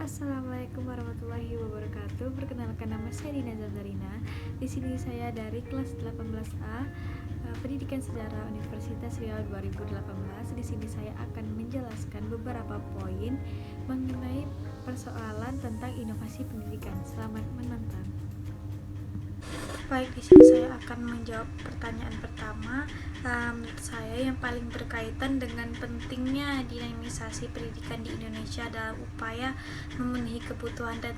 Assalamualaikum warahmatullahi wabarakatuh. Perkenalkan, nama saya Dina Zandarina. Di sini saya dari kelas 18A, Pendidikan Sejarah Universitas Riau 2018. Di sini saya akan menjelaskan beberapa poin mengenai persoalan tentang inovasi pendidikan. Selamat menonton. Baik, di sini saya akan menjawab pertanyaan pertama. Menurut saya yang paling berkaitan dengan pentingnya dinamisasi pendidikan di Indonesia dalam upaya memenuhi kebutuhan dan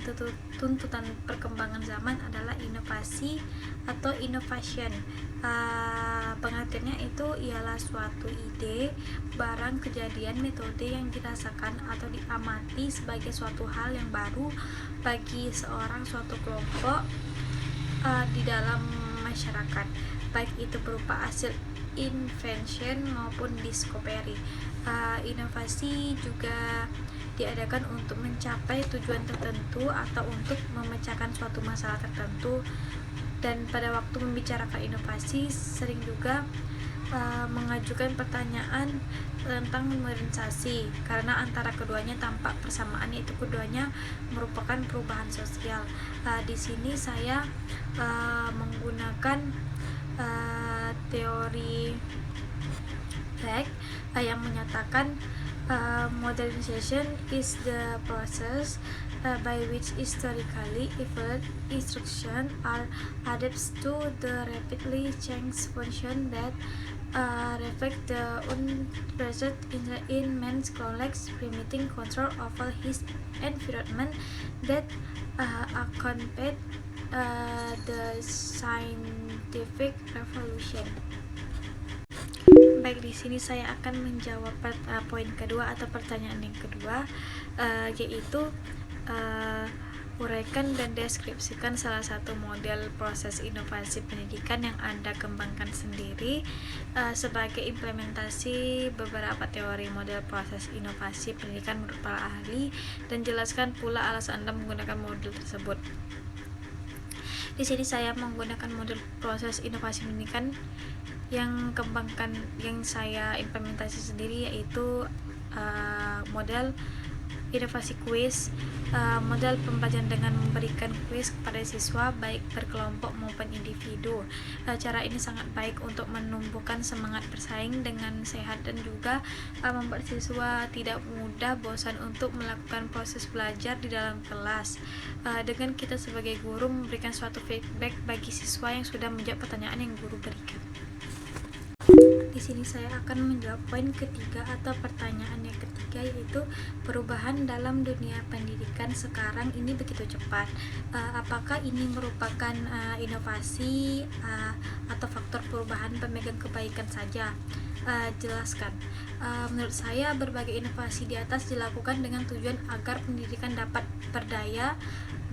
tuntutan perkembangan zaman adalah inovasi atau innovation. Pengertiannya itu ialah suatu ide, barang, kejadian, metode yang dirasakan atau diamati sebagai suatu hal yang baru bagi seorang suatu kelompok di dalam masyarakat, baik itu berupa hasil invention maupun discovery. Inovasi juga diadakan untuk mencapai tujuan tertentu atau untuk memecahkan suatu masalah tertentu. Dan pada waktu membicarakan inovasi sering juga mengajukan pertanyaan tentang modernisasi, karena antara keduanya tampak persamaan, yaitu keduanya merupakan perubahan sosial. Di sini saya menggunakan teori Beck yang menyatakan modernization is the process by which historically evolved instructions are adapted to the rapidly changing function that reflect the unprecedented in man's complex primitive control over his environment that accompanied the scientific revolution. Baik, di sini saya akan menjawab poin kedua atau pertanyaan yang kedua, yaitu uraikan dan deskripsikan salah satu model proses inovasi pendidikan yang Anda kembangkan sendiri sebagai implementasi beberapa teori model proses inovasi pendidikan menurut para ahli, dan jelaskan pula alasan Anda menggunakan model tersebut. Di sini saya menggunakan model proses inovasi pendidikan yang saya implementasi sendiri, yaitu model inovasi kuis, model pembelajaran dengan memberikan kuis kepada siswa baik berkelompok maupun individu. Cara ini sangat baik untuk menumbuhkan semangat bersaing dengan sehat dan juga membuat siswa tidak mudah bosan untuk melakukan proses belajar di dalam kelas. Dengan kita sebagai guru memberikan suatu feedback bagi siswa yang sudah menjawab pertanyaan yang guru berikan. Di sini saya akan menjawab poin ketiga atau pertanyaan yang ketiga, yaitu perubahan dalam dunia pendidikan sekarang ini begitu cepat. Apakah ini merupakan inovasi atau faktor perubahan pemegang kebaikan saja? Jelaskan. Menurut saya berbagai inovasi di atas dilakukan dengan tujuan agar pendidikan dapat berdaya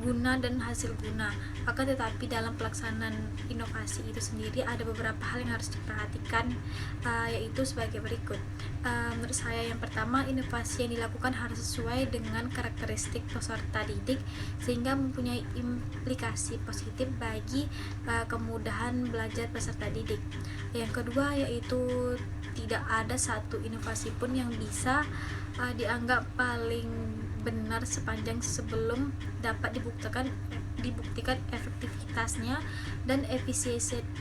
guna dan hasil guna. Akan tetapi dalam pelaksanaan inovasi itu sendiri ada beberapa hal yang harus diperhatikan, yaitu sebagai berikut. Menurut saya yang pertama, inovasi yang dilakukan harus sesuai dengan karakteristik peserta didik sehingga mempunyai implikasi positif bagi kemudahan belajar peserta didik. Yang kedua, yaitu tidak ada satu inovasi pun yang bisa dianggap paling benar sepanjang sebelum dapat dibuktikan efektivitasnya dan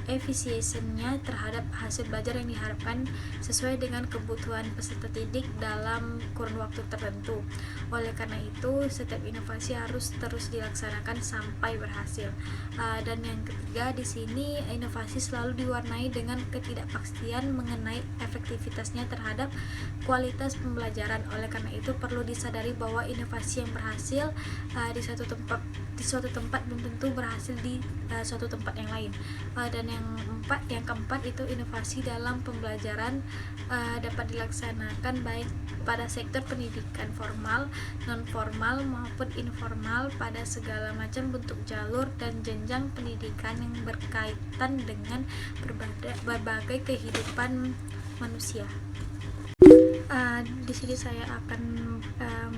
efisiensinya terhadap hasil belajar yang diharapkan sesuai dengan kebutuhan peserta didik dalam kurun waktu tertentu. Oleh karena itu, setiap inovasi harus terus dilaksanakan sampai berhasil. Dan yang ketiga, di sini inovasi selalu diwarnai dengan ketidakpastian mengenai efektivitasnya terhadap kualitas pembelajaran. Oleh karena itu, perlu disadari bahwa inovasi yang berhasil di suatu tempat belum tentu berhasil di suatu tempat yang lain. Dan yang keempat itu inovasi dalam pembelajaran dapat dilaksanakan baik pada sektor pendidikan formal, non formal maupun informal, pada segala macam bentuk jalur dan jenjang pendidikan yang berkaitan dengan berbagai kehidupan manusia. Di sini saya akan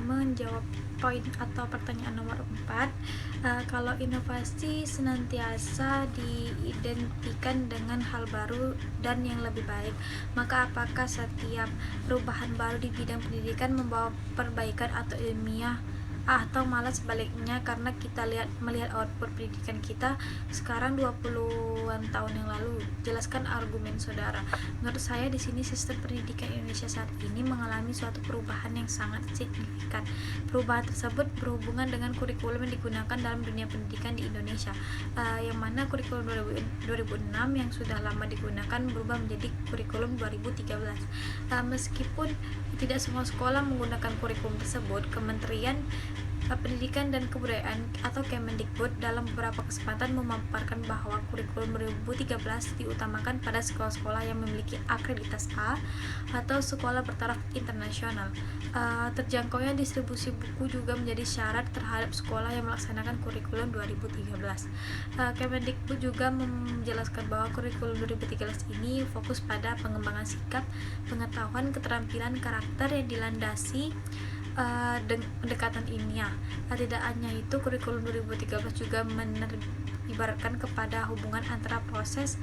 menjawab poin atau pertanyaan nomor 4. Kalau inovasi senantiasa diidentikan dengan hal baru dan yang lebih baik, maka apakah setiap perubahan baru di bidang pendidikan membawa perbaikan atau ilmiah atau malah sebaliknya, karena kita melihat output pendidikan kita sekarang 20-an tahun yang lalu. Jelaskan argumen saudara. Menurut saya di sini sistem pendidikan Indonesia saat ini mengalami suatu perubahan yang sangat signifikan. Perubahan tersebut berhubungan dengan kurikulum yang digunakan dalam dunia pendidikan di Indonesia, yang mana kurikulum 2006 yang sudah lama digunakan berubah menjadi kurikulum 2013. Meskipun tidak semua sekolah menggunakan kurikulum tersebut, Kementerian Pendidikan dan Kebudayaan atau Kemendikbud dalam beberapa kesempatan memaparkan bahwa kurikulum 2013 diutamakan pada sekolah-sekolah yang memiliki akreditasi A atau sekolah bertaraf internasional. Terjangkaunya distribusi buku juga menjadi syarat terhadap sekolah yang melaksanakan kurikulum 2013. Kemendikbud juga menjelaskan bahwa kurikulum 2013 ini fokus pada pengembangan sikap, pengetahuan, keterampilan, karakter yang dilandasi pendekatan ilmiah. Tidak hanya itu, kurikulum 2013 juga ibaratkan kepada hubungan antara proses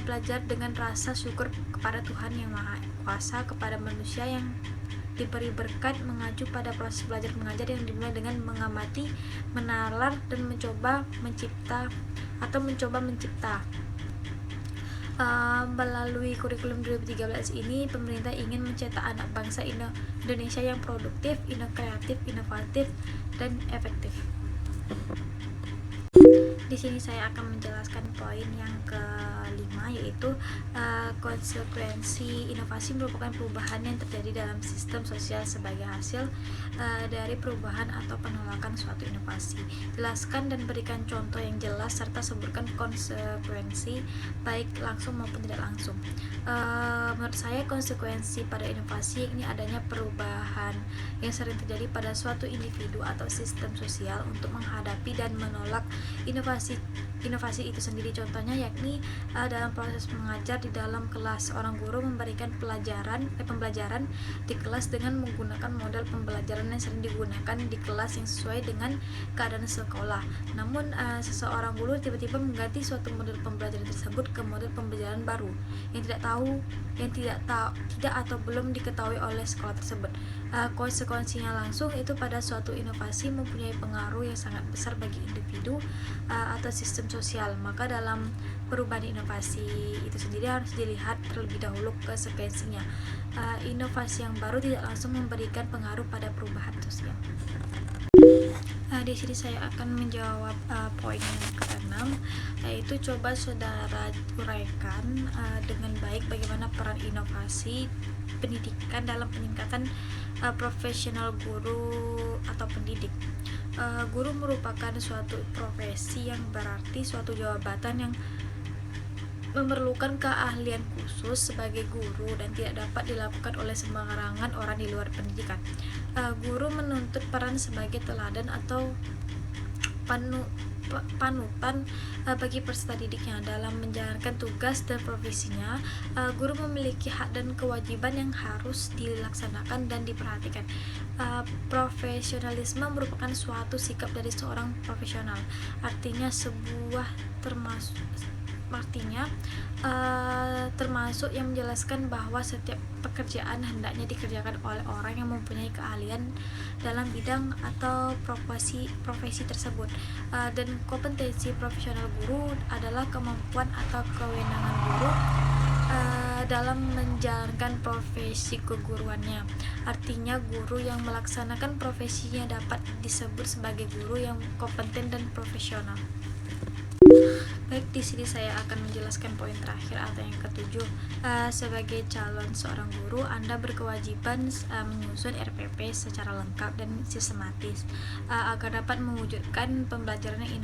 belajar dengan rasa syukur kepada Tuhan yang Maha Kuasa kepada manusia yang diberi berkat mengacu pada proses belajar mengajar yang dimulai dengan mengamati, menalar, dan mencoba mencipta. Melalui kurikulum 2013 ini, pemerintah ingin mencetak anak bangsa Indonesia yang produktif, kreatif, inovatif, dan efektif. Di sini saya akan menjelaskan poin yang kelima, yaitu konsekuensi inovasi merupakan perubahan yang terjadi dalam sistem sosial sebagai hasil dari perubahan atau penolakan suatu inovasi. Jelaskan dan berikan contoh yang jelas serta sebutkan konsekuensi baik langsung maupun tidak langsung. Menurut saya, konsekuensi pada inovasi ini adanya perubahan yang sering terjadi pada suatu individu atau sistem sosial untuk menghadapi dan menolak inovasi itu sendiri. Contohnya yakni dalam proses mengajar di dalam kelas, orang guru memberikan pembelajaran di kelas dengan menggunakan model pembelajaran yang sering digunakan di kelas yang sesuai dengan keadaan sekolah. Namun seseorang guru tiba-tiba mengganti suatu model pembelajaran tersebut ke model pembelajaran baru yang tidak atau belum diketahui oleh sekolah tersebut. Konsekuensinya langsung itu pada suatu inovasi mempunyai pengaruh yang sangat besar bagi individu atau sistem sosial. Maka dalam perubahan inovasi itu sendiri harus dilihat terlebih dahulu konsekuensinya. Inovasi yang baru tidak langsung memberikan pengaruh pada perubahan sosial. Di sini saya akan menjawab poin yang keenam, yaitu coba saudara uraikan dengan baik bagaimana peran inovasi pendidikan dalam peningkatan profesional guru atau pendidik. Guru merupakan suatu profesi yang berarti suatu jabatan yang memerlukan keahlian khusus sebagai guru dan tidak dapat dilakukan oleh sembarangan orang di luar pendidikan. Guru menuntut peran sebagai teladan atau panutan bagi peserta didiknya dalam menjalankan tugas dan profesinya. Guru memiliki hak dan kewajiban yang harus dilaksanakan dan diperhatikan. Profesionalisme merupakan suatu sikap dari seorang profesional, artinya termasuk yang menjelaskan bahwa setiap pekerjaan hendaknya dikerjakan oleh orang yang mempunyai keahlian dalam bidang atau profesi tersebut. Dan kompetensi profesional guru adalah kemampuan atau kewenangan guru dalam menjalankan profesi keguruannya. Artinya guru yang melaksanakan profesinya dapat disebut sebagai guru yang kompeten dan profesional. Baik, di sini saya akan menjelaskan poin terakhir atau yang ketujuh. Sebagai calon seorang guru, Anda berkewajiban menyusun RPP secara lengkap dan sistematis agar dapat mewujudkan pembelajaran yang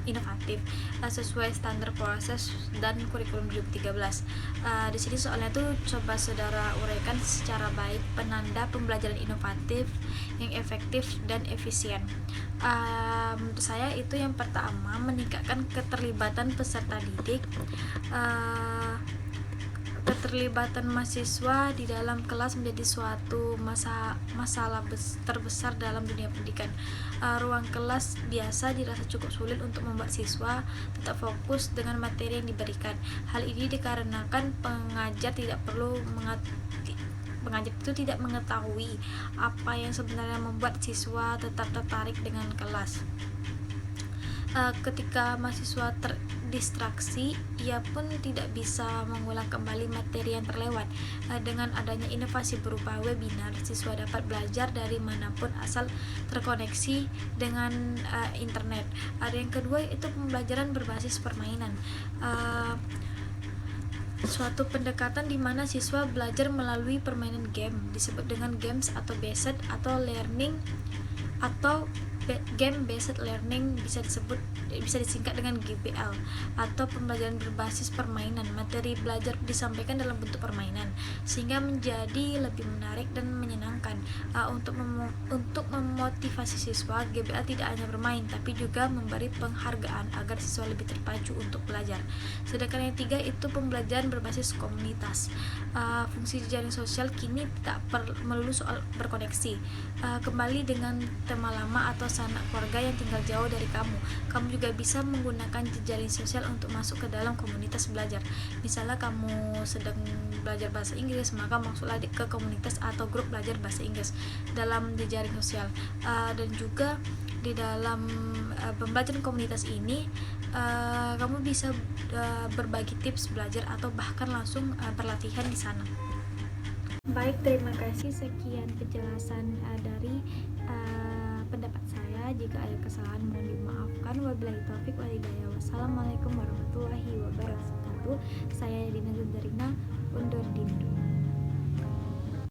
inovatif sesuai standar proses dan kurikulum 2013. Di sini soalnya tuh coba saudara uraikan secara baik penanda pembelajaran inovatif yang efektif dan efisien. Menurut saya itu yang pertama, meningkatkan keterlibatan peserta didik. Keterlibatan mahasiswa di dalam kelas menjadi suatu masalah terbesar dalam dunia pendidikan. Ruang kelas biasa dirasa cukup sulit untuk membuat siswa tetap fokus dengan materi yang diberikan. Hal ini dikarenakan pengajar tidak perlu pengajar itu tidak mengetahui apa yang sebenarnya membuat siswa tetap tertarik dengan kelas. Ketika mahasiswa terdistraksi, ia pun tidak bisa mengulang kembali materi yang terlewat. Dengan adanya inovasi berupa webinar, siswa dapat belajar dari manapun asal terkoneksi dengan internet. Yang kedua itu pembelajaran berbasis permainan. Suatu pendekatan di mana siswa belajar melalui permainan game disebut dengan games atau based atau learning atau game based learning, bisa disingkat dengan GBL, atau pembelajaran berbasis permainan. Materi belajar disampaikan dalam bentuk permainan sehingga menjadi lebih menarik dan menyenangkan. Untuk memotivasi siswa, GBL tidak hanya bermain tapi juga memberi penghargaan agar siswa lebih terpacu untuk belajar. Sedangkan yang tiga itu pembelajaran berbasis komunitas. Fungsi jejaring sosial kini tidak melulu soal berkoneksi kembali dengan tema lama atau sanak keluarga yang tinggal jauh dari kamu. Kamu juga bisa menggunakan jejaring sosial untuk masuk ke dalam komunitas belajar. Misalnya kamu sedang belajar bahasa Inggris, maka masuklah ke komunitas atau grup belajar bahasa Inggris dalam jejaring sosial. Dan juga di dalam pembelajaran komunitas ini kamu bisa berbagi tips belajar atau bahkan langsung berlatihan di sana. Baik, terima kasih. Sekian penjelasan dari pendapat saya. Jika ada kesalahan mohon dimaafkan. Wabillahi taufik wal hidayah. Wassalamualaikum warahmatullahi wabarakatuh. Saya Dina Zundarina undur diri.